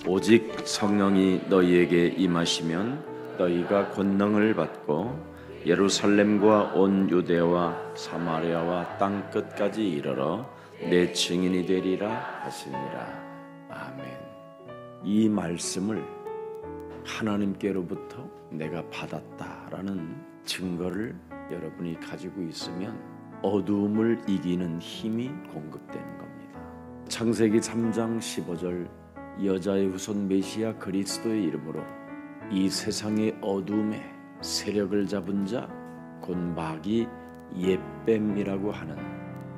오직 성령이 너희에게 임하시면 너희가 권능을 받고 예루살렘과 온 유대와 사마리아와 땅 끝까지 이르러 내 증인이 되리라 하시니라. 아멘. 이 말씀을 하나님께로부터 내가 받았다라는 증거를 여러분이 가지고 있으면 어두움을 이기는 힘이 공급되는 겁니다. 창세기 3장 15절 여자의 후손 메시아 그리스도의 이름으로 이 세상의 어두움에 세력을 잡은 자 곧 마귀 옛뱀이라고 하는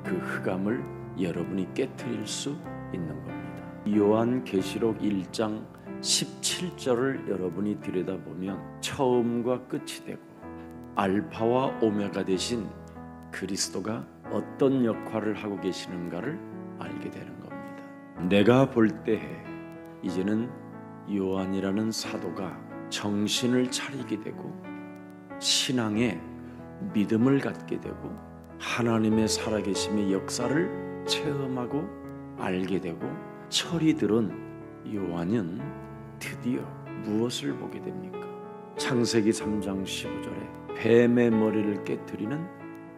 그 흑암을 여러분이 깨트릴 수 있는 겁니다. 요한계시록 1장 17절을 여러분이 들여다보면 처음과 끝이 되고 알파와 오메가 되신 그리스도가 어떤 역할을 하고 계시는가를 알게 되는 겁니다. 내가 볼 때에 이제는 요한이라는 사도가 정신을 차리게 되고 신앙에 믿음을 갖게 되고 하나님의 살아계심의 역사를 체험하고 알게 되고 철이 들은 요한은 드디어 무엇을 보게 됩니까? 창세기 3장 15절에 뱀의 머리를 깨트리는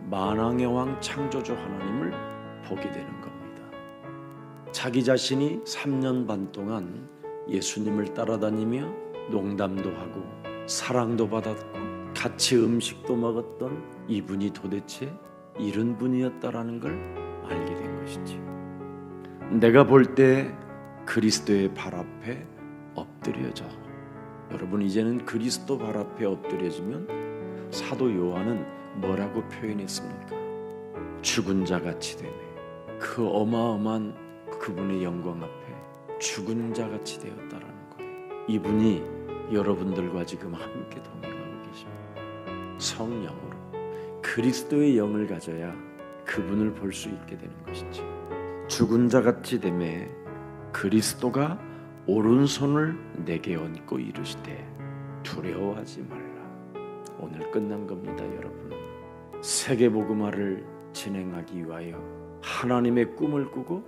만왕의 왕 창조주 하나님을 보게 되는 겁니다. 자기 자신이 3년 반 동안 예수님을 따라다니며 농담도 하고 사랑도 받았고 같이 음식도 먹었던 이분이 도대체 이런 분이었다라는 걸 알게 된 것이지. 내가 볼 때 그리스도의 발 앞에 엎드려져. 여러분 이제는 그리스도 발 앞에 엎드려지면 사도 요한은 뭐라고 표현했습니까? 죽은 자 같이 되네. 그 어마어마한 그분의 영광 앞에 죽은 자 같이 되었다라는 거예요. 이분이 여러분들과 지금 함께 동행하고 계십니다. 성령으로 그리스도의 영을 가져야 그분을 볼 수 있게 되는 것이죠. 죽은 자 같이 되매 그리스도가 오른손을 내게 얹고 이르시되 두려워하지 말라. 오늘 끝난 겁니다, 여러분. 세계복음화를 진행하기 위하여 하나님의 꿈을 꾸고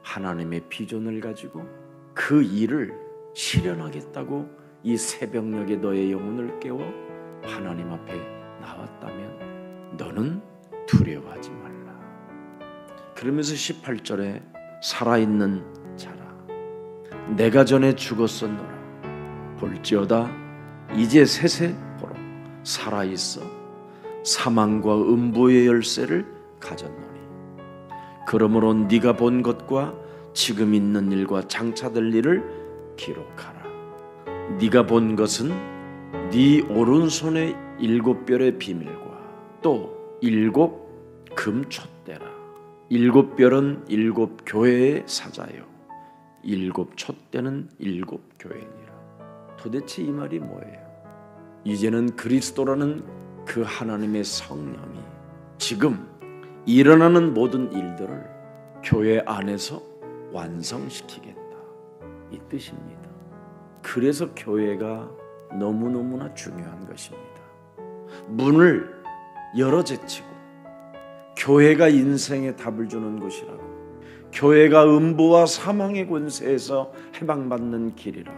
하나님의 비전을 가지고 그 일을 실현하겠다고 이 새벽녘에 너의 영혼을 깨워 하나님 앞에 나왔다면 너는 두려워하지 말라. 그러면서 18절에 살아있는 자라 내가 전에 죽었었노라 볼지어다 이제 세세토록 살아있어 사망과 음부의 열쇠를 가졌노니 그러므로 네가 본 것과 지금 있는 일과 장차 될 일을 기록하라. 네가 본 것은 네 오른손의 7별의 비밀과 또 7 금촛대라. 7별은 7 교회의 사자요 7 촛대는 7 교회니라. 도대체 이 말이 뭐예요? 이제는 그리스도라는 그 하나님의 성령이 지금 일어나는 모든 일들을 교회 안에서 완성시키겠다 이 뜻입니다. 그래서 교회가 너무너무나 중요한 것입니다. 문을 열어 제치고 교회가 인생의 답을 주는 곳이라고, 교회가 음부와 사망의 권세에서 해방받는 길이라고,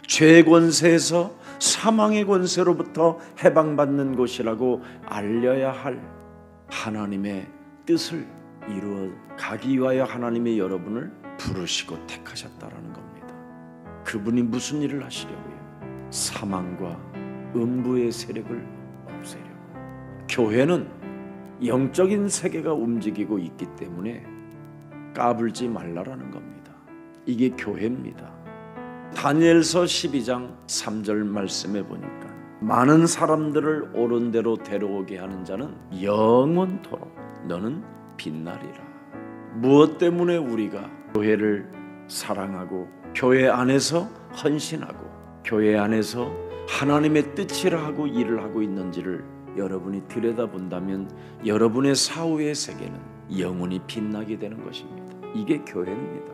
죄의 권세에서 사망의 권세로부터 해방받는 곳이라고 알려야 할 하나님의 뜻을 이루어 가기 위하여 하나님의 여러분을 부르시고 택하셨다라는 겁니다. 그분이 무슨 일을 하시려고요? 사망과 음부의 세력을 없애려고. 교회는 영적인 세계가 움직이고 있기 때문에 까불지 말라라는 겁니다. 이게 교회입니다. 다니엘서 12장 3절 말씀에 보니까 많은 사람들을 옳은 대로 데려오게 하는 자는 영원토록 너는 빛나리라. 무엇 때문에 우리가 교회를 사랑하고 교회 안에서 헌신하고 교회 안에서 하나님의 뜻이라 하고 일을 하고 있는지를 여러분이 들여다본다면 여러분의 사후의 세계는 영원히 빛나게 되는 것입니다. 이게 교회입니다.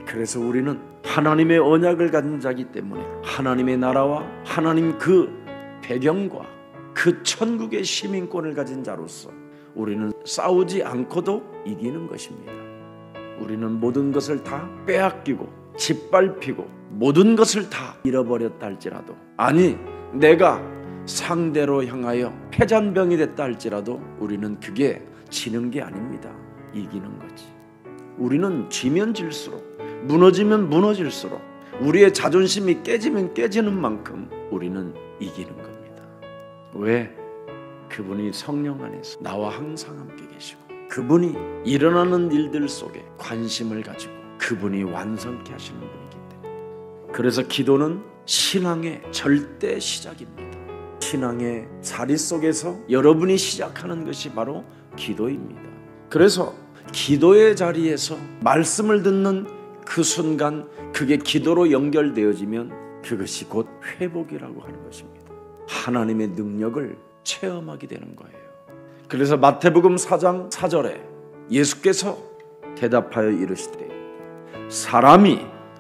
그래서 우리는 하나님의 언약을 가진 자기 때문에 하나님의 나라와 하나님 그 배경과 그 천국의 시민권을 가진 자로서 우리는 싸우지 않고도 이기는 것입니다. 우리는 모든 것을 다 빼앗기고 짓밟히고 모든 것을 다 잃어버렸다 할지라도, 아니 내가 상대로 향하여 패잔병이 됐다 할지라도 우리는 그게 지는 게 아닙니다. 이기는 거지. 우리는 지면 질수록, 무너지면 무너질수록, 우리의 자존심이 깨지면 깨지는 만큼 우리는 이기는 겁니다. 왜? 그분이 성령 안에서 나와 항상 함께 계시고, 그분이 일어나는 일들 속에 관심을 가지고 그분이 완성케 하시는 분이기 때문에. 그래서 기도는 신앙의 절대 시작입니다. 신앙의 자리 속에서 여러분이 시작하는 것이 바로 기도입니다. 그래서 기도의 자리에서 말씀을 듣는 그 순간 그게 기도로 연결되어지면 그것이 곧 회복이라고 하는 것입니다. 하나님의 능력을 체험하게 되는 거예요. 그래서 마태복음 4장 4절에 예수께서 대답하여 이르시되 사람이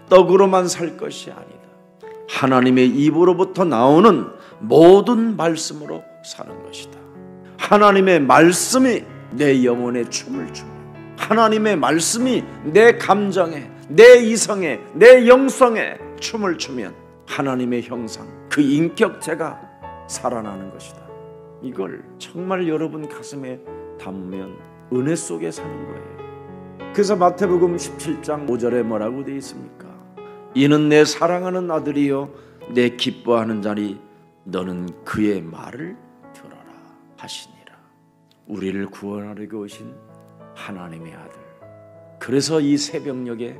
떡으로만 살 것이 아니다. 하나님의 입으로부터 나오는 모든 말씀으로 사는 것이다. 하나님의 말씀이 내 영혼에 춤을 추며, 하나님의 말씀이 내 감정에, 내 이성에, 내 영성에 춤을 추면 하나님의 형상, 그 인격체가 살아나는 것이다. 이걸 정말 여러분 가슴에 담으면 은혜 속에 사는 거예요. 그래서 마태복음 17장 5절에 뭐라고 되어 있습니까? 이는 내 사랑하는 아들이요 내 기뻐하는 자니 너는 그의 말을 들어라 하시니라. 우리를 구원하려고 오신 하나님의 아들. 그래서 이 새벽녘에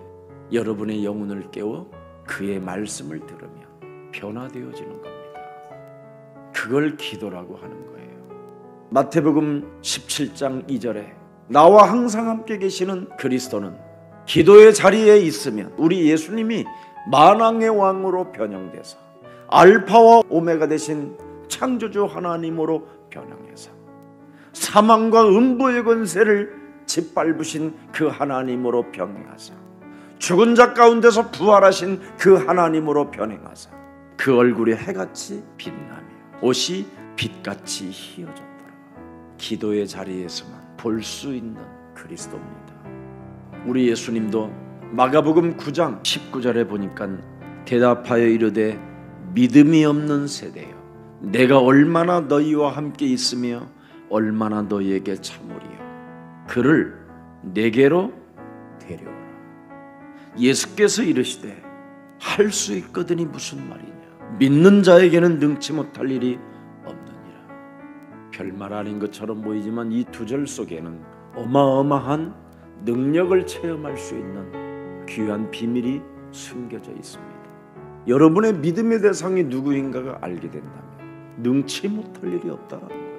여러분의 영혼을 깨워 그의 말씀을 들으면 변화되어지는 겁니다. 그걸 기도라고 하는 거예요. 마태복음 17장 2절에 나와 항상 함께 계시는 그리스도는 기도의 자리에 있으면 우리 예수님이 만왕의 왕으로 변형돼서 알파와 오메가 되신 창조주 하나님으로 변형해서 사망과 음부의 권세를 짓밟으신 그 하나님으로 변행하사 죽은 자 가운데서 부활하신 그 하나님으로 변행하사 그 얼굴이 해같이 빛나며 옷이 빛같이 희어졌더라. 기도의 자리에서만 볼 수 있는 그리스도입니다. 우리 예수님도 마가복음 9장 19절에 보니까 대답하여 이르되 믿음이 없는 세대여 내가 얼마나 너희와 함께 있으며 얼마나 너희에게 참으리요 그를 내게로 데려오라. 예수께서 이르시되 할 수 있거든이 무슨 말이냐. 믿는 자에게는 능치 못할 일이 없느니라. 별말 아닌 것처럼 보이지만 이 두 절 속에는 어마어마한 능력을 체험할 수 있는 귀한 비밀이 숨겨져 있습니다. 여러분의 믿음의 대상이 누구인가가 알게 된다면 능치 못할 일이 없다는 거예요.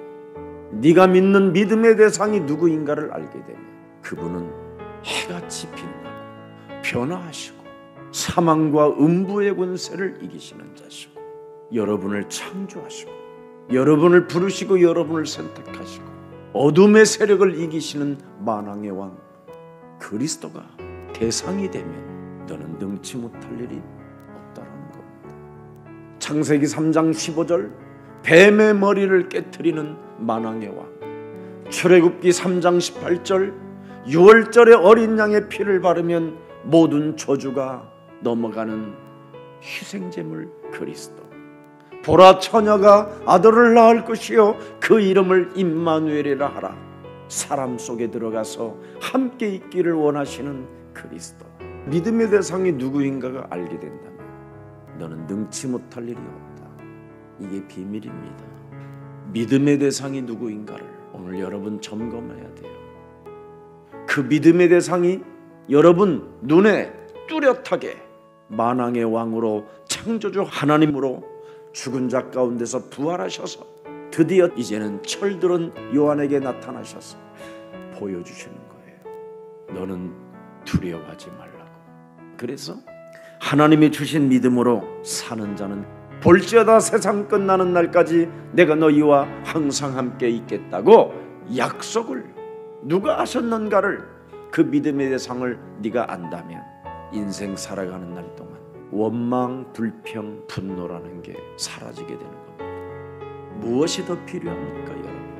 네가 믿는 믿음의 대상이 누구인가를 알게 되면 그분은 해같이 빛나고 변화하시고 사망과 음부의 권세를 이기시는 자시고 여러분을 창조하시고 여러분을 부르시고 여러분을 선택하시고 어둠의 세력을 이기시는 만왕의 왕 그리스도가 대상이 되면 너는 능치 못할 일이 없다라는 겁니다. 창세기 3장 15절 뱀의 머리를 깨트리는 만왕의 왕, 출애굽기 3장 18절 유월절에 어린 양의 피를 바르면 모든 저주가 넘어가는 희생제물 그리스도, 보라 처녀가 아들을 낳을 것이요 그 이름을 임마누엘이라 하라. 사람 속에 들어가서 함께 있기를 원하시는 그리스도. 믿음의 대상이 누구인가가 알게 된다면 너는 능치 못할 일이 없다. 이게 비밀입니다. 믿음의 대상이 누구인가를 오늘 여러분 점검해야 돼요. 그 믿음의 대상이 여러분 눈에 뚜렷하게 만왕의 왕으로 창조주 하나님으로 죽은 자 가운데서 부활하셔서 드디어 이제는 철들은 요한에게 나타나셔서 보여주시는 거예요. 너는 두려워하지 말라고. 그래서 하나님이 주신 믿음으로 사는 자는 볼지어다 세상 끝나는 날까지 내가 너희와 항상 함께 있겠다고 약속을 누가 하셨는가를 그 믿음의 대상을 네가 안다면 인생 살아가는 날 동안 원망, 불평, 분노라는 게 사라지게 되는 겁니다. 무엇이 더 필요합니까, 여러분?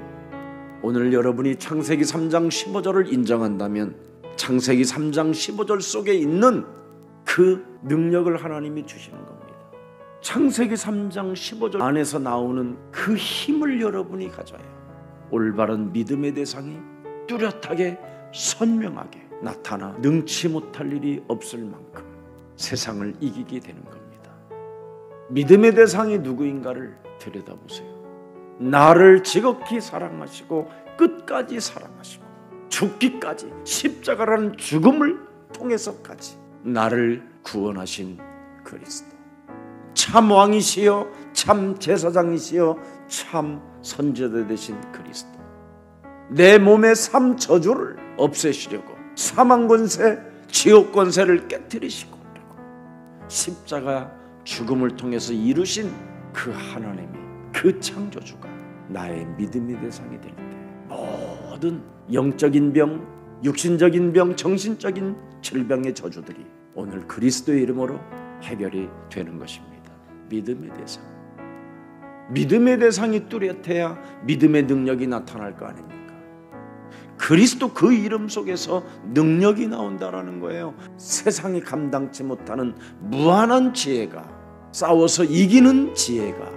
오늘 여러분이 창세기 3장 15절을 인정한다면 창세기 3장 15절 속에 있는 그 능력을 하나님이 주시는 겁니다. 창세기 3장 15절 안에서 나오는 그 힘을 여러분이 가져야 올바른 믿음의 대상이 뚜렷하게 선명하게 나타나 능치 못할 일이 없을 만큼 세상을 이기게 되는 겁니다. 믿음의 대상이 누구인가를 들여다보세요. 나를 지극히 사랑하시고 끝까지 사랑하시고 죽기까지 십자가라는 죽음을 통해서까지 나를 구원하신 그리스도, 참 왕이시여 참 제사장이시여 참 선지자 되신 그리스도, 내 몸의 삶 저주를 없애시려고 사망 권세, 지옥 권세를 깨뜨리시고 십자가 죽음을 통해서 이루신 그 하나님이, 그 창조주가 나의 믿음의 대상이 될 때 모든 영적인 병, 육신적인 병, 정신적인 질병의 저주들이 오늘 그리스도의 이름으로 해결이 되는 것입니다. 믿음의 대상, 믿음의 대상이 뚜렷해야 믿음의 능력이 나타날 거 아닙니까? 그리스도 그 이름 속에서 능력이 나온다라는 거예요. 세상이 감당치 못하는 무한한 지혜가, 싸워서 이기는 지혜가,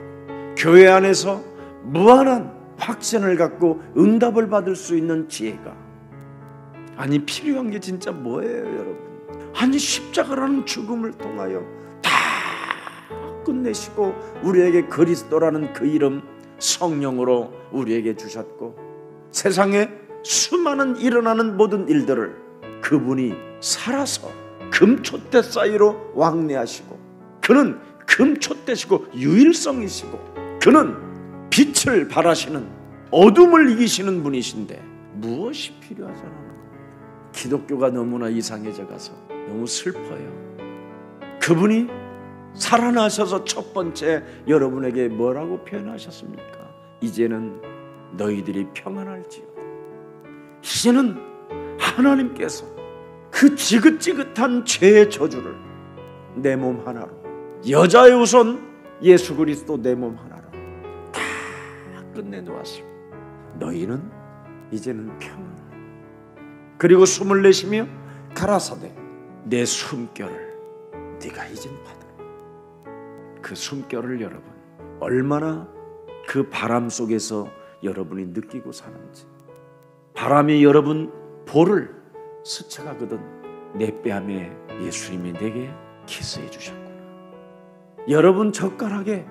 교회 안에서 무한한 확신을 갖고 응답을 받을 수 있는 지혜가, 아니 필요한 게 진짜 뭐예요 여러분? 아니 십자가라는 죽음을 통하여 다 끝내시고 우리에게 그리스도라는 그 이름 성령으로 우리에게 주셨고, 세상에 수많은 일어나는 모든 일들을 그분이 살아서 금촛대 사이로 왕래하시고, 그는 금촛대시고 유일성이시고, 그는 빛을 발하시는 어둠을 이기시는 분이신데 무엇이 필요하잖아요. 기독교가 너무나 이상해져 가서 너무 슬퍼요. 그분이 살아나셔서 첫 번째 여러분에게 뭐라고 표현하셨습니까? 이제는 너희들이 평안할지어다. 이제는 하나님께서 그 지긋지긋한 죄의 저주를 내 몸 하나로, 여자의 우선 예수 그리스도 내 몸 하나로 다 끝내놓았습니다. 너희는 이제는 평안하라. 그리고 숨을 내쉬며 가라사대 내 숨결을 네가 이젠 받으라. 그 숨결을 여러분 얼마나 그 바람 속에서 여러분이 느끼고 사는지. 바람이 여러분 볼을 스쳐가거든 내 뺨에 예수님이 내게 키스해 주셨구나. 여러분 젓가락에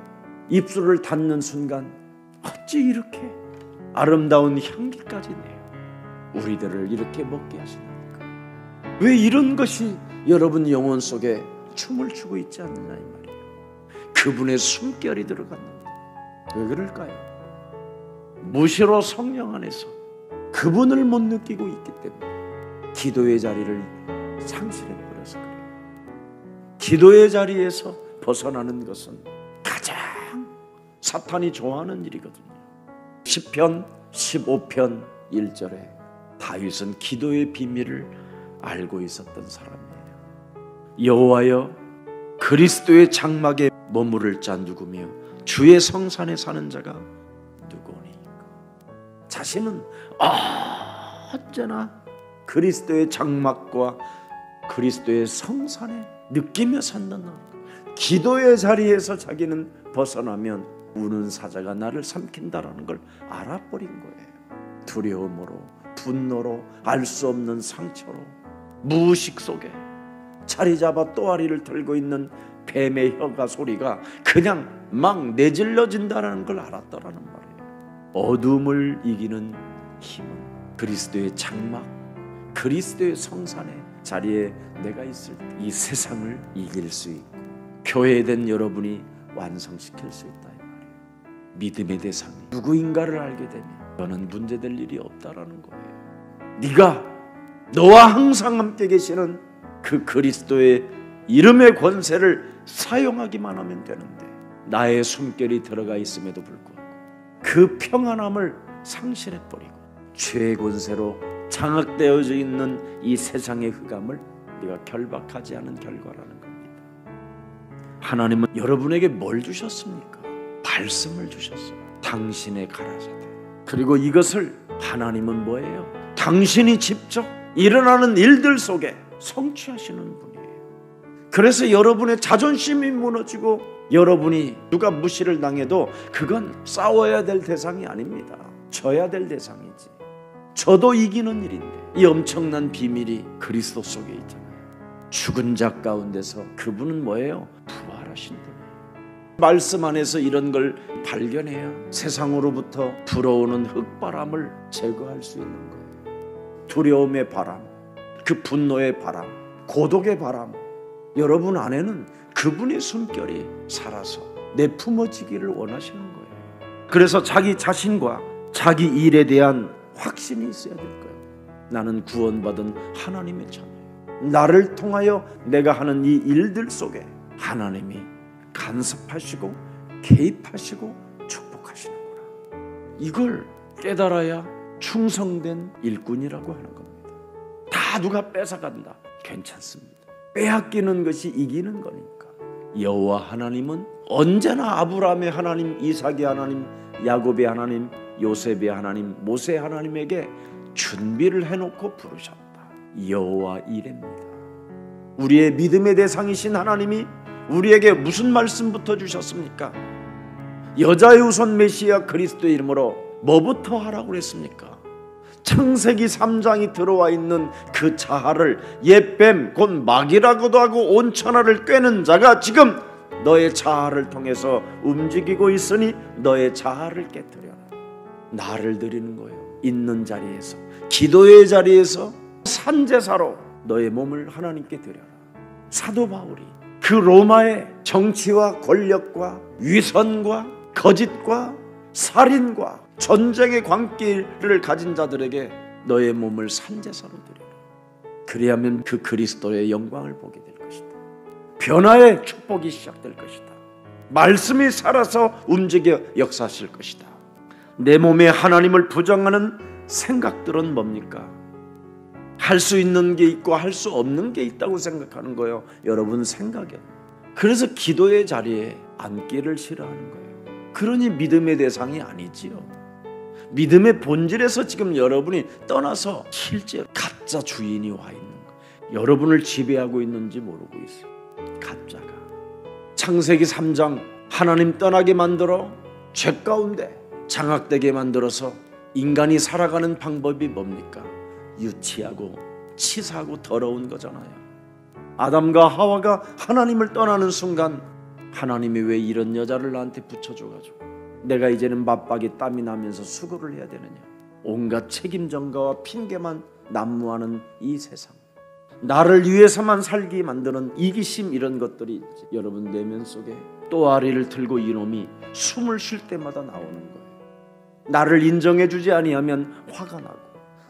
입술을 닿는 순간 어찌 이렇게 아름다운 향기까지 내요. 우리들을 이렇게 먹게 하시나니까. 왜 이런 것이 여러분 영혼 속에 춤을 추고 있지 않느냐 이 말이에요. 그분의 숨결이 들어갔는데 왜 그럴까요? 무시로 성령 안에서 그분을 못 느끼고 있기 때문에 기도의 자리를 상실해버려서 그래요. 기도의 자리에서 벗어나는 것은 가장 사탄이 좋아하는 일이거든요. 시편 15편 1절에 다윗은 기도의 비밀을 알고 있었던 사람이에요. 여호와여 그리스도의 장막에 머무를 자 누구며 주의 성산에 사는 자가 누구니? 자신은 언제나 그리스도의 장막과 그리스도의 성산에 느끼며 산다는 기도의 자리에서 자기는 벗어나면 우는 사자가 나를 삼킨다라는 걸 알아버린 거예요. 두려움으로, 분노로, 알 수 없는 상처로, 무의식 속에 자리 잡아 또아리를 들고 있는 뱀의 혀가 소리가 그냥 막 내질러진다는 걸 알았더라는 말이에요. 어둠을 이기는 힘은 그리스도의 장막, 그리스도의 성산의 자리에 내가 있을 때 이 세상을 이길 수 있고 교회된 여러분이 완성시킬 수 있다 이 말이에요. 믿음의 대상이 누구인가를 알게 되면 너는 문제될 일이 없다라는 거예요. 네가 너와 항상 함께 계시는 그 그리스도의 이름의 권세를 사용하기만 하면 되는데 나의 숨결이 들어가 있음에도 불구하고 그 평안함을 상실해버리고 죄의 권세로 장악되어져 있는 이 세상의 흑암을 네가 결박하지 않은 결과라는 겁니다. 하나님은 여러분에게 뭘 주셨습니까? 말씀을 주셨어요. 당신의 가라사대. 그리고 이것을 하나님은 뭐예요? 당신이 직접 일어나는 일들 속에 성취하시는 분이에요. 그래서 여러분의 자존심이 무너지고 여러분이 누가 무시를 당해도 그건 싸워야 될 대상이 아닙니다. 져야 될 대상이지. 저도 이기는 일인데 이 엄청난 비밀이 그리스도 속에 있잖아요. 죽은 자 가운데서 그분은 뭐예요? 부활하신 분. 말씀 안에서 이런 걸 발견해야 세상으로부터 불어오는 흙바람을 제거할 수 있는 거예요. 두려움의 바람, 그 분노의 바람, 고독의 바람, 여러분 안에는 그분의 숨결이 살아서 내품어지기를 원하시는 거예요. 그래서 자기 자신과 자기 일에 대한 확신이 있어야 될 거예요. 나는 구원받은 하나님의 자녀예요. 나를 통하여 내가 하는 이 일들 속에 하나님이 간섭하시고 개입하시고 축복하시는구나. 이걸 깨달아야 충성된 일꾼이라고 하는 겁니다. 다 누가 뺏어간다. 괜찮습니다. 빼앗기는 것이 이기는 거니까. 여호와 하나님은 언제나 아브라함의 하나님, 이삭의 하나님, 야곱의 하나님, 요셉의 하나님, 모세의 하나님에게 준비를 해놓고 부르셨다. 여호와 이레입니다. 우리의 믿음의 대상이신 하나님이 우리에게 무슨 말씀부터 주셨습니까? 여자의 우선 메시아 그리스도의 이름으로 뭐부터 하라고 그랬습니까? 창세기 3장이 들어와 있는 그 자아를 옛뱀 곧 마귀라고도 하고 온 천하를 꿰는 자가 지금 너의 자아를 통해서 움직이고 있으니 너의 자아를 깨뜨려라. 나를 드리는 거예요. 있는 자리에서, 기도의 자리에서 산제사로 너의 몸을 하나님께 드려라. 사도 바울이 그 로마의 정치와 권력과 위선과 거짓과 살인과 전쟁의 광기를 가진 자들에게 너의 몸을 산제사로 드려라. 그리하면 그 그리스도의 영광을 보게 될 것이다. 변화의 축복이 시작될 것이다. 말씀이 살아서 움직여 역사하실 것이다. 내 몸에 하나님을 부정하는 생각들은 뭡니까? 할 수 있는 게 있고 할 수 없는 게 있다고 생각하는 거예요. 여러분 생각에. 그래서 기도의 자리에 앉기를 싫어하는 거예요. 그러니 믿음의 대상이 아니지요. 믿음의 본질에서 지금 여러분이 떠나서 실제 가짜 주인이 와 있는 거예요. 여러분을 지배하고 있는지 모르고 있어요. 가짜가. 창세기 3장 하나님 떠나게 만들어 죄 가운데 장악되게 만들어서 인간이 살아가는 방법이 뭡니까? 유치하고 치사하고 더러운 거잖아요. 아담과 하와가 하나님을 떠나는 순간 하나님이 왜 이런 여자를 나한테 붙여줘가지고 내가 이제는 맞박에 땀이 나면서 수고를 해야 되느냐. 온갖 책임 전가와 핑계만 난무하는 이 세상, 나를 위해서만 살게 만드는 이기심, 이런 것들이 여러분 내면 속에 또아리를 들고 이놈이 숨을 쉴 때마다 나오는 거예요. 나를 인정해주지 아니하면 화가 나고,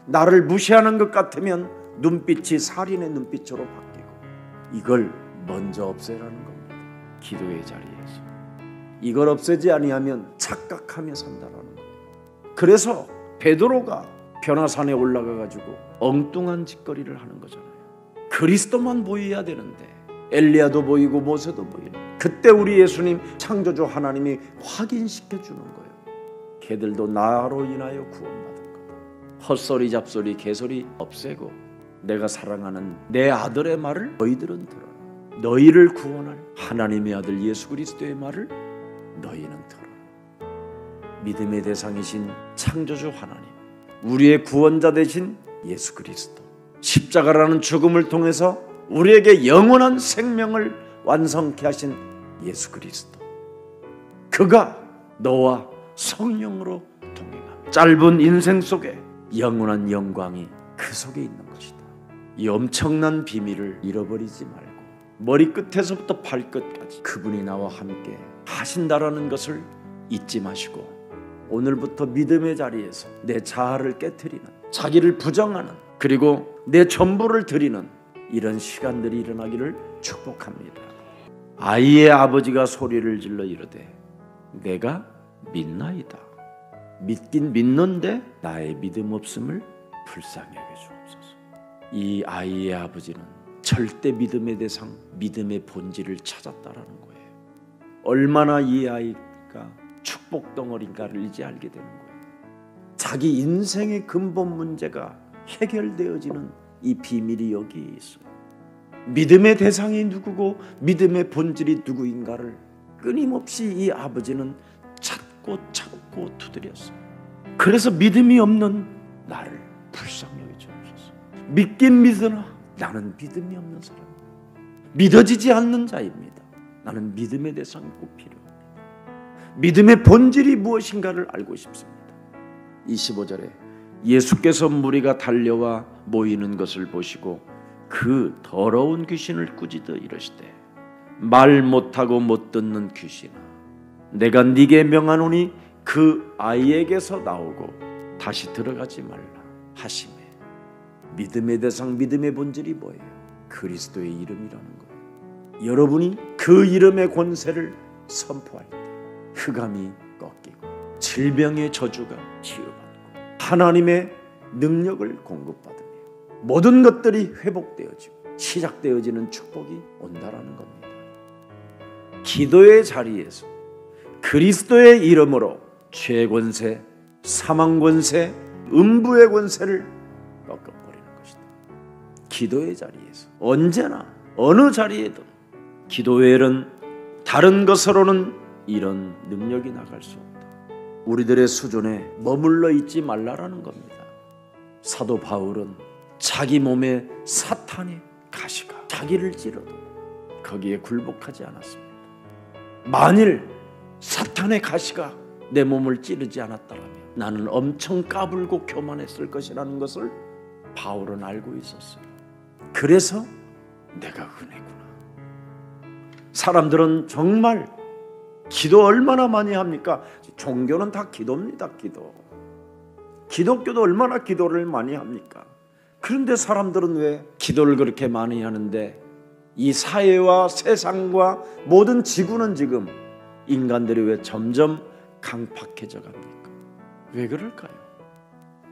나를 무시하는 것 같으면 눈빛이 살인의 눈빛으로 바뀌고, 이걸 먼저 없애라는 겁니다. 기도의 자리에서 이걸 없애지 아니하면 착각하며 산다라는 거예요. 그래서 베드로가 변화산에 올라가 가지고 엉뚱한 짓거리를 하는 거잖아요. 그리스도만 보여야 되는데 엘리야도 보이고 모세도 보이는, 그때 우리 예수님 창조주 하나님이 확인시켜 주는 거예요. 걔들도 나로 인하여 구원받은 거다. 헛소리 잡소리 개소리 없애고 내가 사랑하는 내 아들의 말을 너희들은 들어라. 너희를 구원할 하나님의 아들 예수 그리스도의 말을 너희는 들어라. 믿음의 대상이신 창조주 하나님, 우리의 구원자 되신 예수 그리스도, 십자가라는 죽음을 통해서 우리에게 영원한 생명을 완성케 하신 예수 그리스도, 그가 너와 성령으로 동행합니다. 짧은 인생 속에 영원한 영광이 그 속에 있는 것이다. 이 엄청난 비밀을 잃어버리지 말고 머리끝에서부터 발끝까지 그분이 나와 함께 하신다라는 것을 잊지 마시고, 오늘부터 믿음의 자리에서 내 자아를 깨트리는, 자기를 부정하는, 그리고 내 전부를 드리는 이런 시간들이 일어나기를 축복합니다. 아이의 아버지가 소리를 질러 이르되 내가 믿나이다. 믿긴 믿는데 나의 믿음 없음을 불쌍히 여겨 주옵소서. 이 아이의 아버지는 절대 믿음의 대상, 믿음의 본질을 찾았다라는 거예요. 얼마나 이 아이가 축복 덩어리인가를 이제 알게 되는 거예요. 자기 인생의 근본 문제가 해결되어지는 이 비밀이 여기에 있어요. 믿음의 대상이 누구고 믿음의 본질이 누구인가를 끊임없이 이 아버지는 찾고 두드렸어요. 그래서 믿음이 없는 나를 불쌍히 여겨주옵소서. 믿긴 믿으나 나는 믿음이 없는 사람이다. 믿어지지 않는 자입니다. 나는 믿음의 대상이 꼭 필요합니다. 믿음의 본질이 무엇인가를 알고 싶습니다. 25절에 예수께서 무리가 달려와 모이는 것을 보시고 그 더러운 귀신을 꾸짖어 이르시되 말 못하고 못 듣는 귀신아, 내가 네게 명하노니 그 아이에게서 나오고 다시 들어가지 말라 하시매. 믿음의 대상, 믿음의 본질이 뭐예요? 그리스도의 이름이라는 거예요. 여러분이 그 이름의 권세를 선포할 때 흑암이 꺾이고 질병의 저주가 치유받고 하나님의 능력을 공급받으며 모든 것들이 회복되어지고 시작되어지는 축복이 온다라는 겁니다. 기도의 자리에서 그리스도의 이름으로 죄의 권세, 사망 권세, 음부의 권세를 꺾어버리는 것이다. 기도의 자리에서 언제나 어느 자리에든 기도 외에는 다른 것으로는 이런 능력이 나갈 수 없다. 우리들의 수준에 머물러 있지 말라라는 겁니다. 사도 바울은 자기 몸에 사탄의 가시가 자기를 찌르도 거기에 굴복하지 않았습니다. 만일 사탄의 가시가 내 몸을 찌르지 않았다면 나는 엄청 까불고 교만했을 것이라는 것을 바울은 알고 있었어요. 그래서 내가 은혜구나. 사람들은 정말 기도 얼마나 많이 합니까? 종교는 다 기도입니다. 기독교도 얼마나 기도를 많이 합니까? 그런데 사람들은 왜 기도를 그렇게 많이 하는데 이 사회와 세상과 모든 지구는 지금 인간들이 왜 점점 강팍해져 갑니까? 왜 그럴까요?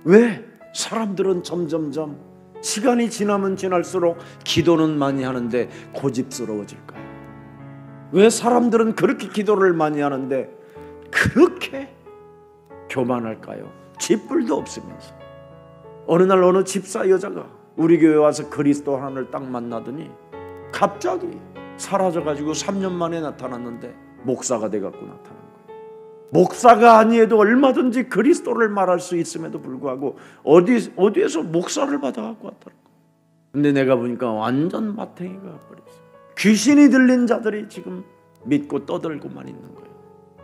왜 사람들은 점점점 시간이 지나면 지날수록 기도는 많이 하는데 고집스러워질까요? 왜 사람들은 그렇게 기도를 많이 하는데 그렇게 교만할까요? 쥐뿔도 없으면서. 어느 날 어느 집사 여자가 우리 교회 와서 그리스도 하나님을 딱 만나더니 갑자기 사라져가지고 3년 만에 나타났는데 목사가 돼갖고 나타난 거예요. 목사가 아니어도 얼마든지 그리스도를 말할 수 있음에도 불구하고 어디에서 목사를 받아갖고 왔다는 거예요. 근데 내가 보니까 완전 마탱이가 버렸어요. 귀신이 들린 자들이 지금 믿고 떠들고만 있는 거예요.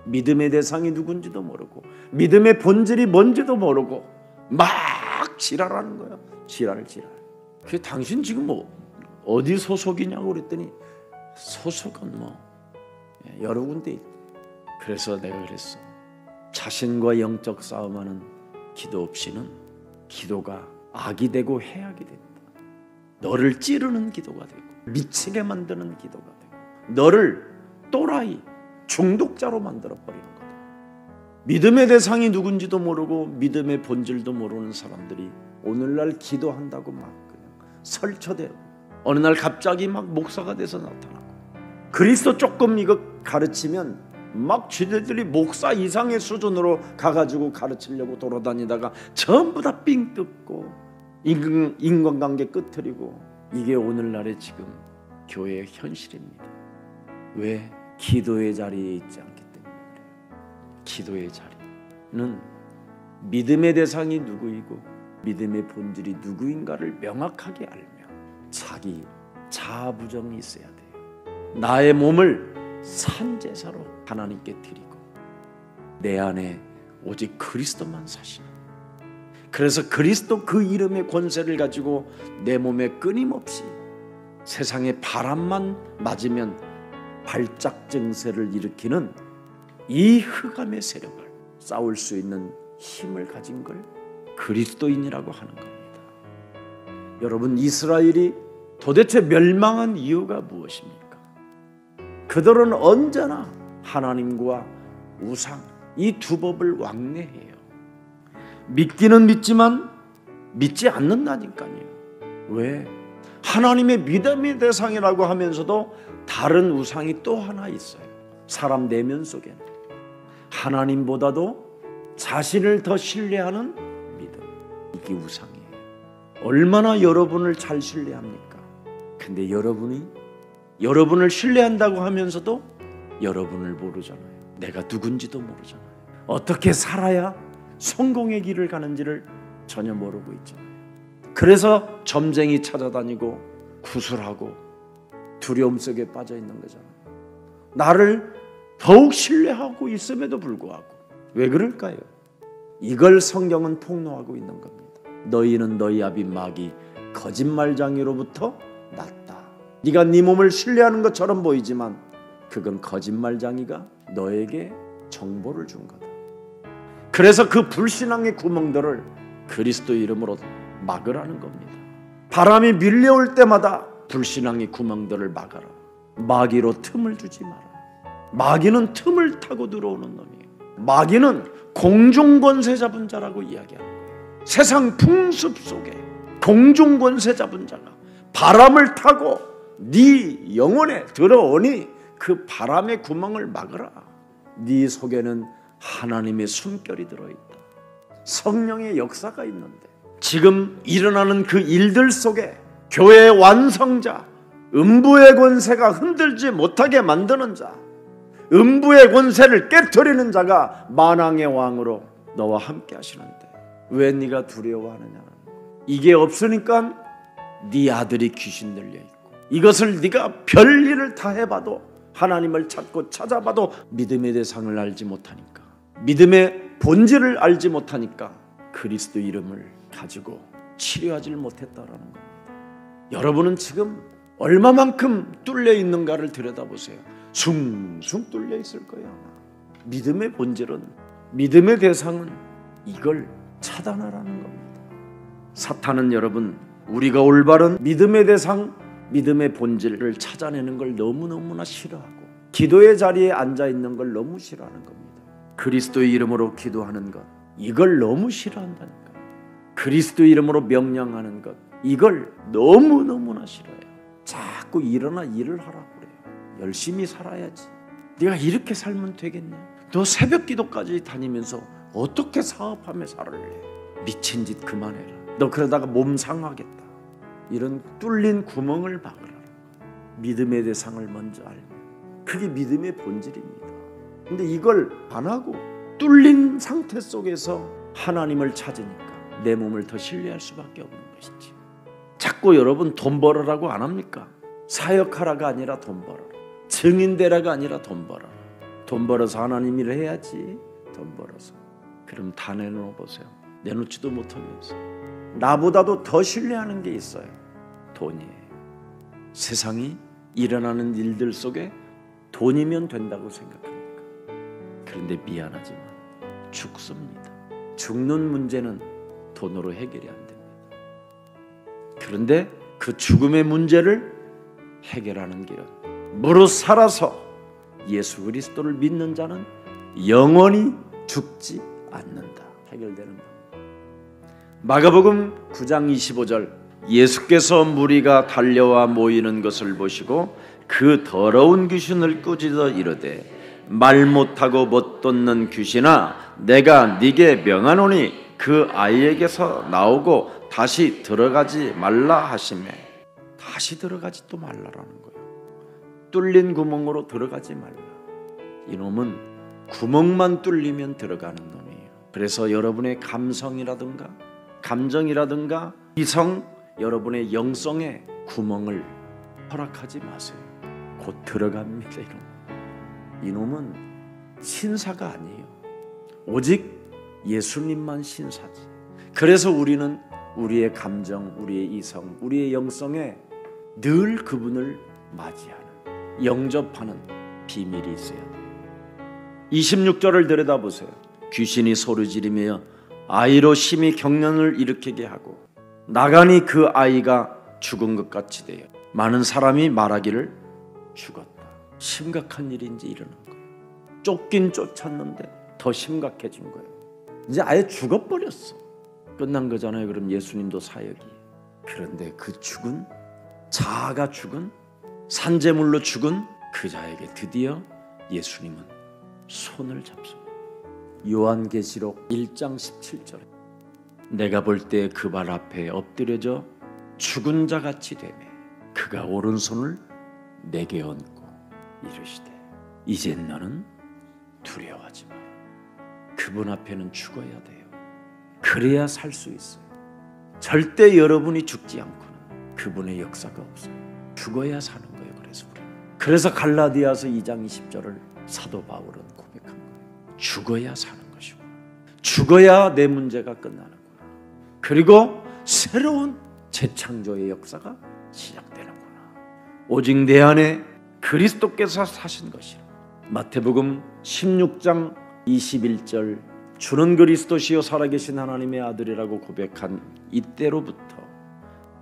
믿음의 대상이 누군지도 모르고 믿음의 본질이 뭔지도 모르고 막 지랄하는 거예요. 지랄. 그게 당신 지금 뭐 어디 소속이냐고 그랬더니 소속은 뭐 여러 군데 있대. 그래서 내가 그랬어. 자신과 영적 싸움하는 기도 없이는 기도가 악이 되고 해악이 된다. 너를 찌르는 기도가 되고 미치게 만드는 기도가 되고 너를 또라이 중독자로 만들어버리는 거다. 믿음의 대상이 누군지도 모르고 믿음의 본질도 모르는 사람들이 오늘날 기도한다고 막 그냥 설쳐대고 어느 날 갑자기 막 목사가 돼서 나타나고 그리스도 조금 이거 가르치면 막 지네들이 목사 이상의 수준으로 가가지고 가르치려고 돌아다니다가 전부 다 삥 뜯고 인간관계 끄트리고 이게 오늘날의 지금 교회의 현실입니다. 왜? 기도의 자리에 있지 않기 때문에 그래요. 기도의 자리는 믿음의 대상이 누구이고 믿음의 본질이 누구인가를 명확하게 알며 자기 자아 부정이 있어야 돼요. 나의 몸을 산제사로 하나님께 드리고 내 안에 오직 그리스도만 사시는, 그래서 그리스도 그 이름의 권세를 가지고 내 몸에 끊임없이 세상의 바람만 맞으면 발작 증세를 일으키는 이 흑암의 세력을 싸울 수 있는 힘을 가진 걸 그리스도인이라고 하는 겁니다. 여러분, 이스라엘이 도대체 멸망한 이유가 무엇입니까? 그들은 언제나 하나님과 우상 이 두 법을 왕래해요. 믿기는 믿지만 믿지 않는다니까요. 왜? 하나님의 믿음의 대상이라고 하면서도 다른 우상이 또 하나 있어요. 사람 내면 속에는 하나님보다도 자신을 더 신뢰하는 믿음, 이게 우상이에요. 얼마나 여러분을 잘 신뢰합니까? 근데 여러분을 신뢰한다고 하면서도 여러분을 모르잖아요. 내가 누군지도 모르잖아요. 어떻게 살아야 성공의 길을 가는지를 전혀 모르고 있잖아요. 그래서 점쟁이 찾아다니고 구술하고 두려움 속에 빠져 있는 거잖아요. 나를 더욱 신뢰하고 있음에도 불구하고 왜 그럴까요? 이걸 성경은 폭로하고 있는 겁니다. 너희는 너희 아비 마귀 거짓말장이로부터 났다. 네가 네 몸을 신뢰하는 것처럼 보이지만 그건 거짓말장이가 너에게 정보를 준 거다. 그래서 그 불신앙의 구멍들을 그리스도 이름으로 막으라는 겁니다. 바람이 밀려올 때마다 불신앙의 구멍들을 막아라. 마귀로 틈을 주지 마라. 마귀는 틈을 타고 들어오는 놈이에요. 마귀는 공중권세 잡은 자라고 이야기하는 거예요. 세상 풍습 속에 공중권세 잡은 자가 바람을 타고 네 영혼에 들어오니 그 바람의 구멍을 막으라. 네 속에는 하나님의 숨결이 들어있다. 성령의 역사가 있는데 지금 일어나는 그 일들 속에 교회의 완성자, 음부의 권세가 흔들지 못하게 만드는 자, 음부의 권세를 깨트리는 자가 만왕의 왕으로 너와 함께 하시는데 왜 네가 두려워하느냐. 이게 없으니까 네 아들이 귀신 들려있고 이것을 네가 별일을 다 해봐도 하나님을 찾고 찾아봐도 믿음의 대상을 알지 못하니까, 믿음의 본질을 알지 못하니까 그리스도 이름을 가지고 치료하지 못했다라는 겁니다. 여러분은 지금 얼마만큼 뚫려 있는가를 들여다보세요. 숭숭 뚫려 있을 거예요. 믿음의 본질은, 믿음의 대상은 이걸 차단하라는 겁니다. 사탄은 여러분, 우리가 올바른 믿음의 대상, 믿음의 본질을 찾아내는 걸 너무너무나 싫어하고 기도의 자리에 앉아있는 걸 너무 싫어하는 겁니다. 그리스도의 이름으로 기도하는 것, 이걸 너무 싫어한다니까요. 그리스도 이름으로 명령하는 것, 이걸 너무너무나 싫어해요. 자꾸 일어나 일을 하라고 그래요. 열심히 살아야지. 네가 이렇게 살면 되겠냐? 너 새벽 기도까지 다니면서 어떻게 사업하며 살을래? 미친 짓 그만해라. 너 그러다가 몸 상하겠다. 이런 뚫린 구멍을 막으라. 믿음의 대상을 먼저 알고, 그게 믿음의 본질입니다. 근데 이걸 안 하고 뚫린 상태 속에서 하나님을 찾으니까 내 몸을 더 신뢰할 수밖에 없는 것이지. 자꾸 여러분 돈 벌으라고 안 합니까? 사역하라가 아니라 돈 벌어라. 증인되라가 아니라 돈 벌어라. 돈 벌어서 하나님 일을 해야지. 돈 벌어서. 그럼 다 내놓아 보세요. 내놓지도 못하면서 나보다도 더 신뢰하는 게 있어요. 돈이에요. 세상이 일어나는 일들 속에 돈이면 된다고 생각합니까? 그런데 미안하지만 죽습니다. 죽는 문제는 돈으로 해결이 안 됩니다. 그런데 그 죽음의 문제를 해결하는 길은 무릇 살아서 예수 그리스도를 믿는 자는 영원히 죽지 않는다. 해결되는 겁니다. 마가복음 9장 25절, 예수께서 무리가 달려와 모이는 것을 보시고 그 더러운 귀신을 꾸짖어 이르되 말 못하고 못 돋는 귀신아, 내가 네게 명하노니 그 아이에게서 나오고 다시 들어가지 말라 하시매. 다시 들어가지도 말라라는 거예요. 뚫린 구멍으로 들어가지 말라. 이놈은 구멍만 뚫리면 들어가는 놈이에요. 그래서 여러분의 감성이라든가 감정이라든가 이성, 여러분의 영성에 구멍을 허락하지 마세요. 곧 들어갑니다. 이놈은 신사가 아니에요. 오직 예수님만 신사지. 그래서 우리는 우리의 감정, 우리의 이성, 우리의 영성에 늘 그분을 맞이하는, 영접하는 비밀이 있어야 돼요. 26절을 들여다보세요. 귀신이 소리지르며 아이로 심히 경련을 일으키게 하고 나가니 그 아이가 죽은 것 같이 돼요. 많은 사람이 말하기를 죽었다. 심각한 일인지 일어난 거예요. 쫓긴 쫓았는데 더 심각해진 거예요. 이제 아예 죽어버렸어. 끝난 거잖아요. 그럼 예수님도 사역이. 그런데 그 죽은, 자아가 죽은, 산재물로 죽은 그 자에게 드디어 예수님은 손을 잡습니다. 요한계시록 1장 17절에 내가 볼 때 그 발 앞에 엎드려져 죽은 자같이 되매 그가 오른손을 내게 얹고 이르시되 이젠 너는 두려워하지 마라. 그분 앞에는 죽어야 돼요. 그래야 살 수 있어요. 절대 여러분이 죽지 않고는 그분의 역사가 없어요. 죽어야 사는 거예요. 그래서 갈라디아서 2장 20절을 사도 바울은 고백한 거예요. 죽어야 사는 것이고 죽어야 내 문제가 끝나는구나. 그리고 새로운 재창조의 역사가 시작되는구나. 오직 내 안에 그리스도께서 사신 것이라. 마태복음 16장 21절 주는 그리스도시요 살아계신 하나님의 아들이라고 고백한 이때로부터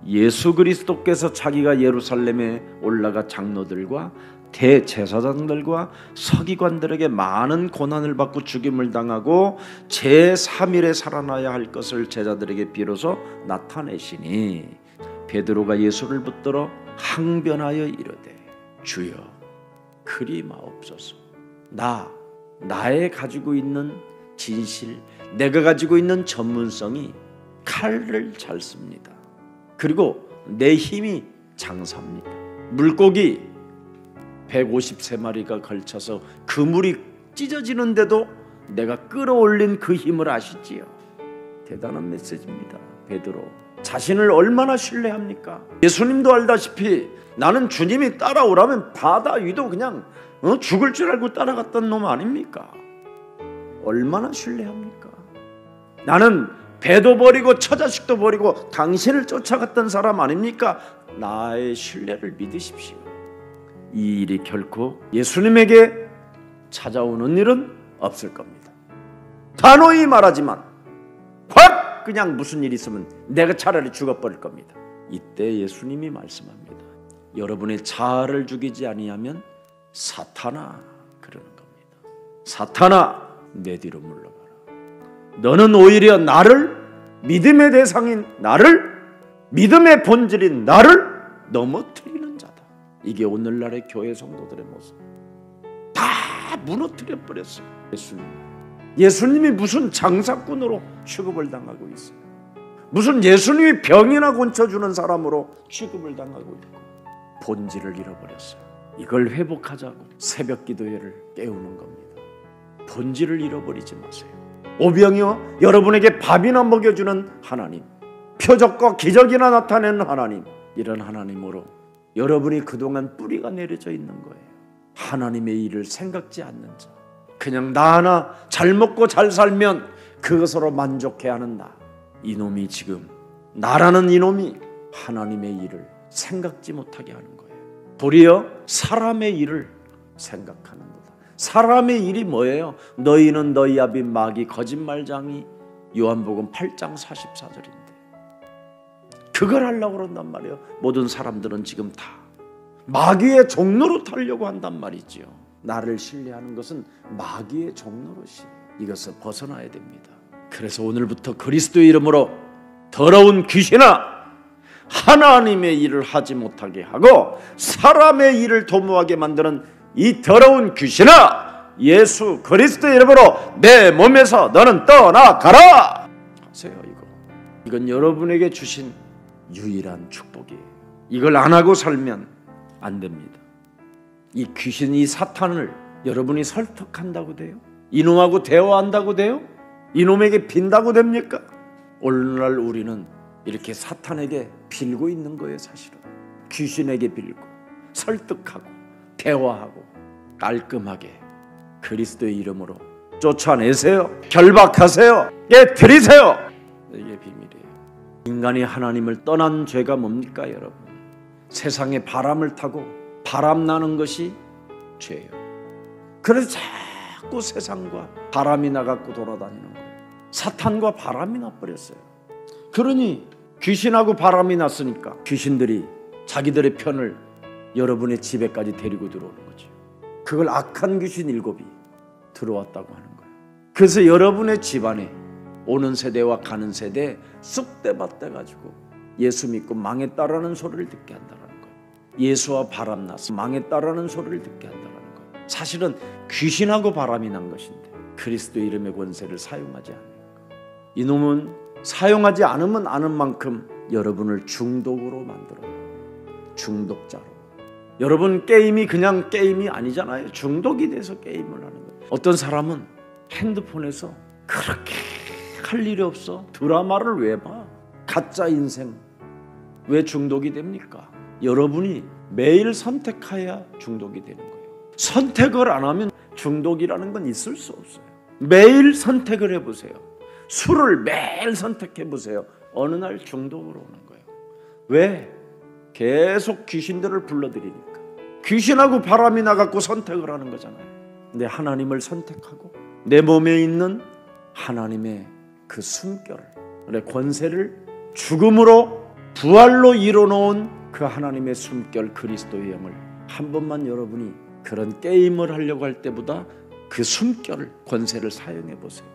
예수 그리스도께서 자기가 예루살렘에 올라가 장로들과 대제사장들과 서기관들에게 많은 고난을 받고 죽임을 당하고 제3일에 살아나야 할 것을 제자들에게 비로소 나타내시니 베드로가 예수를 붙들어 항변하여 이르되 주여 그리 마옵소서. 나의 가지고 있는 진실, 내가 가지고 있는 전문성이 칼을 잘 씁니다. 그리고 내 힘이 장사입니다. 물고기 153마리가 걸쳐서 그물이 찢어지는데도 내가 끌어올린 그 힘을 아시지요? 대단한 메시지입니다. 베드로 자신을 얼마나 신뢰합니까? 예수님도 알다시피 나는 주님이 따라오라면 바다 위도 그냥 죽을 줄 알고 따라갔던 놈 아닙니까? 얼마나 신뢰합니까? 나는 배도 버리고 처자식도 버리고 당신을 쫓아갔던 사람 아닙니까? 나의 신뢰를 믿으십시오. 이 일이 결코 예수님에게 찾아오는 일은 없을 겁니다. 단호히 말하지만 확 그냥 무슨 일 있으면 내가 차라리 죽어버릴 겁니다. 이때 예수님이 말씀합니다. 여러분의 자아를 죽이지 아니하면 사탄아 그러는 겁니다. 사탄아 내 뒤로 물러가라. 너는 오히려 나를 믿음의 대상인 나를 믿음의 본질인 나를 넘어뜨리는 자다. 이게 오늘날의 교회 성도들의 모습. 다 무너뜨려 버렸어요. 예수님이 무슨 장사꾼으로 취급을 당하고 있어요. 무슨 예수님이 병이나 고쳐주는 사람으로 취급을 당하고 있고 본질을 잃어버렸어요. 이걸 회복하자고 새벽 기도회를 깨우는 겁니다. 본질을 잃어버리지 마세요. 오병이어 여러분에게 밥이나 먹여주는 하나님, 표적과 기적이나 나타내는 하나님, 이런 하나님으로 여러분이 그동안 뿌리가 내려져 있는 거예요. 하나님의 일을 생각지 않는 자, 그냥 나 하나 잘 먹고 잘 살면 그것으로 만족해하는 나, 이놈이 지금 나라는 이놈이 하나님의 일을 생각지 못하게 하는 거예요. 도리어 사람의 일을 생각하는 거다. 사람의 일이 뭐예요? 너희는 너희 아비 마귀 거짓말장이, 요한복음 8장 44절인데 그걸 하려고 그런단 말이에요. 모든 사람들은 지금 다 마귀의 종로로 타려고 한단 말이지요. 나를 신뢰하는 것은 마귀의 종로로시. 이것을 벗어나야 됩니다. 그래서 오늘부터 그리스도의 이름으로 더러운 귀신아, 하나님의 일을 하지 못하게 하고 사람의 일을 도모하게 만드는 이 더러운 귀신아, 예수 그리스도의 이름으로 내 몸에서 너는 떠나가라 하세요. 이건 여러분에게 주신 유일한 축복이에요. 이걸 안 하고 살면 안 됩니다. 이 귀신, 이 사탄을 여러분이 설득한다고 돼요? 이놈하고 대화한다고 돼요? 이놈에게 빈다고 됩니까? 오늘날 우리는 이렇게 사탄에게 빌고 있는 거예요. 사실은 귀신에게 빌고 설득하고 대화하고 깔끔하게 그리스도의 이름으로 쫓아내세요. 결박하세요. 깨트리세요. 이게 비밀이에요. 인간이 하나님을 떠난 죄가 뭡니까 여러분? 세상에 바람을 타고 바람 나는 것이 죄예요. 그래서 자꾸 세상과 바람이 나갖고 돌아다니는 거예요. 사탄과 바람이 나버렸어요. 그러니 귀신하고 바람이 났으니까 귀신들이 자기들의 편을 여러분의 집에까지 데리고 들어오는 거죠. 그걸 악한 귀신 7이 들어왔다고 하는 거예요. 그래서 여러분의 집안에 오는 세대와 가는 세대에 쑥대밭대 가지고 예수 믿고 망했다라는 소리를 듣게 한다는 거예요. 예수와 바람 나서 망했다라는 소리를 듣게 한다는 거예요. 사실은 귀신하고 바람이 난 것인데 그리스도 이름의 권세를 사용하지 않는 거예요. 이놈은 사용하지 않으면 아는 만큼 여러분을 중독으로 만들어요. 중독자로. 여러분, 게임이 그냥 게임이 아니잖아요. 중독이 돼서 게임을 하는 거예요. 어떤 사람은 핸드폰에서 그렇게 할 일이 없어 드라마를 왜 봐? 가짜 인생. 왜 중독이 됩니까? 여러분이 매일 선택해야 중독이 되는 거예요. 선택을 안 하면 중독이라는 건 있을 수 없어요. 매일 선택을 해보세요. 술을 매일 선택해보세요. 어느 날 중독으로 오는 거예요. 왜? 계속 귀신들을 불러들이니까. 귀신하고 바람이 나갖고 선택을 하는 거잖아요. 내 하나님을 선택하고 내 몸에 있는 하나님의 그 숨결을, 권세를 죽음으로 부활로 이뤄놓은 그 하나님의 숨결 그리스도의 영을 한 번만 여러분이 그런 게임을 하려고 할 때보다 그 숨결을, 권세를 사용해 보세요.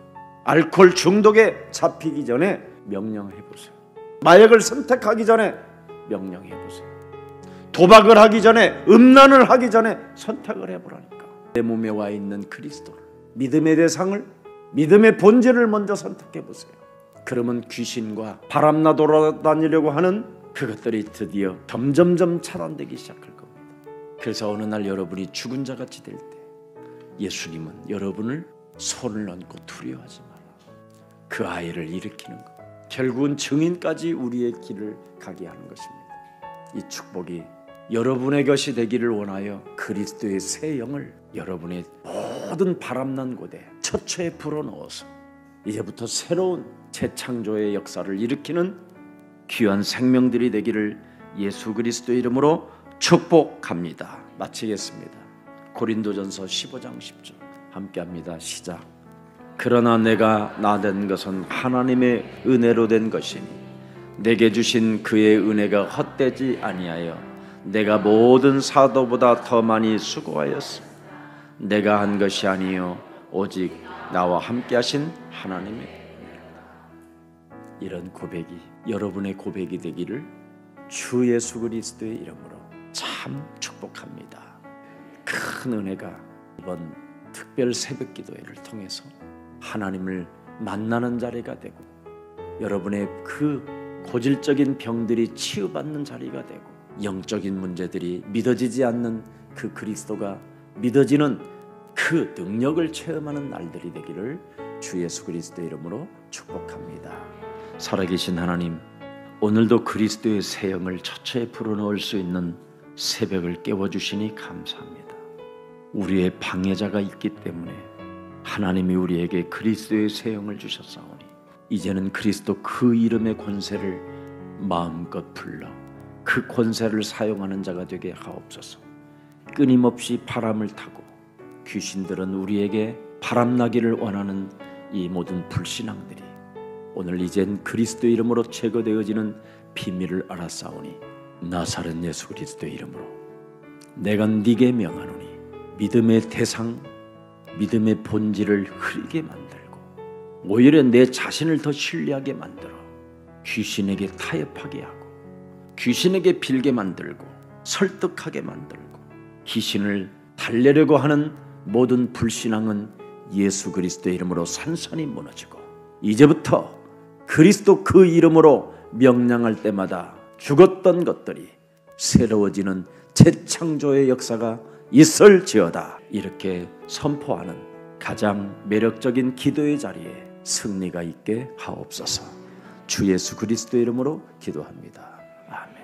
알코올 중독에 잡히기 전에 명령해 보세요. 마약을 선택하기 전에 명령해 보세요. 도박을 하기 전에, 음란을 하기 전에 선택을 해보라니까. 내 몸에 와 있는 그리스도를, 믿음의 대상을, 믿음의 본질을 먼저 선택해 보세요. 그러면 귀신과 바람나 돌아다니려고 하는 그것들이 드디어 점점점 차단되기 시작할 겁니다. 그래서 어느 날 여러분이 죽은 자같이 될 때 예수님은 여러분을 손을 얹고 두려워하지 마라. 그 아이를 일으키는 것, 결국은 증인까지 우리의 길을 가게 하는 것입니다. 이 축복이 여러분의 것이 되기를 원하여 그리스도의 새 영을 여러분의 모든 바람난 곳에 처처에 불어넣어서 이제부터 새로운 재창조의 역사를 일으키는 귀한 생명들이 되기를 예수 그리스도의 이름으로 축복합니다. 마치겠습니다. 고린도전서 15장 10절 함께합니다. 시작. 그러나 내가 나된 것은 하나님의 은혜로 된 것이니 내게 주신 그의 은혜가 헛되지 아니하여 내가 모든 사도보다 더 많이 수고하였으며 내가 한 것이 아니요 오직 나와 함께 하신 하나님의 은혜로다. 이런 고백이 여러분의 고백이 되기를 주 예수 그리스도의 이름으로 참 축복합니다. 큰 은혜가 이번 특별 새벽 기도회를 통해서 하나님을 만나는 자리가 되고 여러분의 그 고질적인 병들이 치유받는 자리가 되고 영적인 문제들이 믿어지지 않는 그 그리스도가 믿어지는 그 능력을 체험하는 날들이 되기를 주 예수 그리스도의 이름으로 축복합니다. 살아계신 하나님, 오늘도 그리스도의 새 영을 처처에 불어넣을 수 있는 새벽을 깨워주시니 감사합니다. 우리의 방해자가 있기 때문에 하나님이 우리에게 그리스도의 새 영을 주셨사오니 이제는 그리스도 그 이름의 권세를 마음껏 불러 그 권세를 사용하는 자가 되게 하옵소서. 끊임없이 바람을 타고 귀신들은 우리에게 바람나기를 원하는 이 모든 불신앙들이 오늘 이젠 그리스도 이름으로 제거되어지는 비밀을 알았사오니 나사렛 예수 그리스도의 이름으로 내가 네게 명하노니 믿음의 대상, 믿음의 본질을 흐리게 만들고 오히려 내 자신을 더 신뢰하게 만들어 귀신에게 타협하게 하고 귀신에게 빌게 만들고 설득하게 만들고 귀신을 달래려고 하는 모든 불신앙은 예수 그리스도의 이름으로 산산이 무너지고 이제부터 그리스도 그 이름으로 명령할 때마다 죽었던 것들이 새로워지는 재창조의 역사가 있을지어다. 이렇게 선포하는 가장 매력적인 기도의 자리에 승리가 있게 하옵소서. 주 예수 그리스도의 이름으로 기도합니다. 아멘.